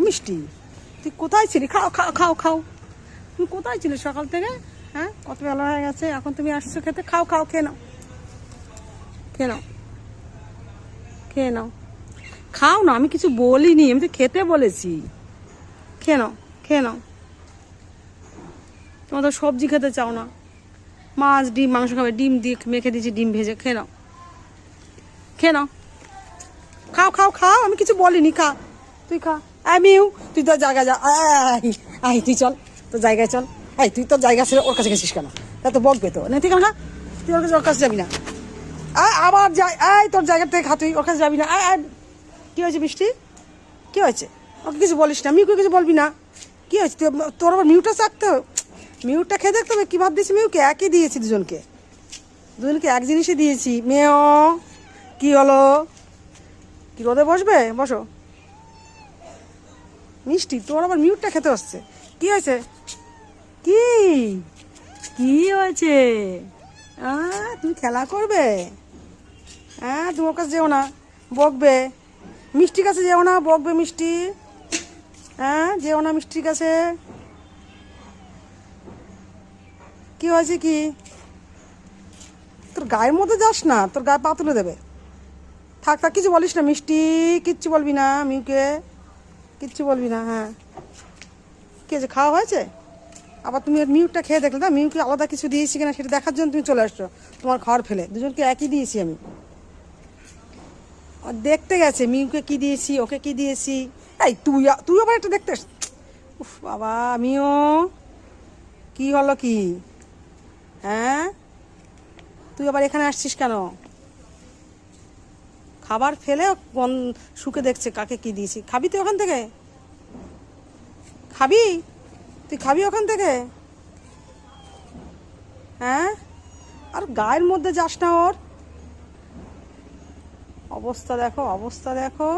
মিষ্টি, তুই কোথায় ছিলি? খাও খাও খাও খাও। তুমি কোথায় ছিলে সকাল থেকে? হ্যাঁ, কত বেলা হয়ে গেছে, এখন তুমি আসছো খেতে? খাও খাও, খেয়ে নাও, খেয়ে নাও, খেয়ে নাও। খাও না, আমি কিছু বলিনি, আমি তো খেতে বলেছি। খেয়ে নাও, খেয়ে নাও। তোমরা তো সবজি খেতে চাও না, মাছ ডিম মাংস খাবে, ডিম দিয়ে মেখে দিয়েছি, ডিম ভেজে। খেয়ে নাও, খেয়ে নাও, খাও খাও খাও, আমি কিছু বলিনি, খা, তুই খা। আমিও, তুই তোর জায়গায় যা, আই তুই চল, তোর জায়গায় চল। তুই তোর জায়গা ছেড়ে ওর কাছে গেছিস কেন? তা তো বকবে তো না, তুই কেন খা, তুই ওর কাছে যাবি না। আবার যাই, তোর জায়গা থেকে খা, তুই ওর কাছে যাবি না। কি হয়েছে মিষ্টি? কি হয়েছে? ওকে কিছু বলিস না, মিউকে কিছু বলবি না। কি হয়েছে? তোর আবার মিউটা চাকতে, মিউটটা খেয়ে দেখতে হবে। কী ভাব দিয়েছি মিউকে? একই দিয়েছি দুজনকে, দুজনকে এক জিনিসই দিয়েছি। মেয়, কি হলো? কি রোদে বসবে? বসো। মিষ্টি, তোর আবার মিউটটা খেতে হচ্ছে। কি হয়েছে? কি কি হয়েছে? তুমি খেলা করবে? তুমি ওর কাছে যেও না, বকবে। মিষ্টির কাছে যেও না, বকবে মিষ্টি। যেও না মিষ্টির কাছে। কি হয়েছে? কি তোর গায়ের মধ্যে যাস না, তোর গায়ে পা তুলে দেবে। থাক থাক, কিছু বলিস না মিষ্টি, কিচ্ছু বলবি না মিউকে, কিচ্ছু বলবি না। হ্যাঁ, কি হয়েছে? খাওয়া হয়েছে? আবার তুমি মিউটটা খেয়ে দেখলে না, মিউকে আলাদা কিছু দিয়েছি কিনা সেটা দেখার জন্য তুমি চলে আসছো তোমার খাওয়ার ফেলে। দুজনকে একই দিয়েছি আমি। দেখতে গেছে মিউকে কি দিয়েছি, ওকে কি দিয়েছি। তুই তুই আবার একটা দেখতে উফ বাবা, মিও কি হলো? কি তুই আবার এখানে আসছিস কেন? খাবার ফেলে শুকে দেখছে কাকে কি দিয়েছি। খাবি তুই ওখান থেকে? খাবি? তুই খাবি ওখান থেকে? আর গায়ের মধ্যে যাস না ওর। অবস্থা দেখো, অবস্থা দেখো।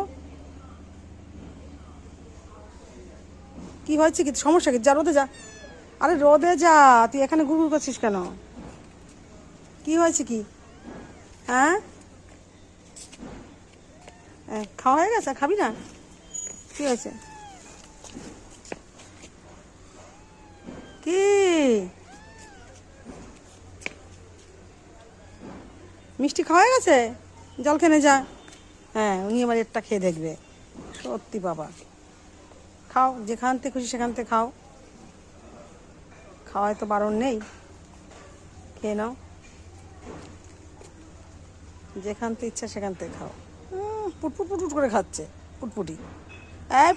কি হয়েছে? কি সমস্যা? কি? যা রোদে যা। আরে রোদে যা, তুই এখানে ঘুরঘুর করছিস কেন? কি হয়েছে? কি খাওয়া হয়ে গেছে? খাবি না? কি হয়েছে? কি মিষ্টি খাওয়া হয়ে গেছে? জল খেনে যা। উনি এবার একটা খেয়ে দেখবে। সত্যি বাবা, খাও, যেখান থেকে খুশি সেখান থেকে খাও, খাওয়ায় তো বারণ নেই। খেয়ে নাও, যেখান থেকে ইচ্ছা সেখান থেকে খাও। পুটপুট পুটপুট করে খাচ্ছে, পুটপুটি।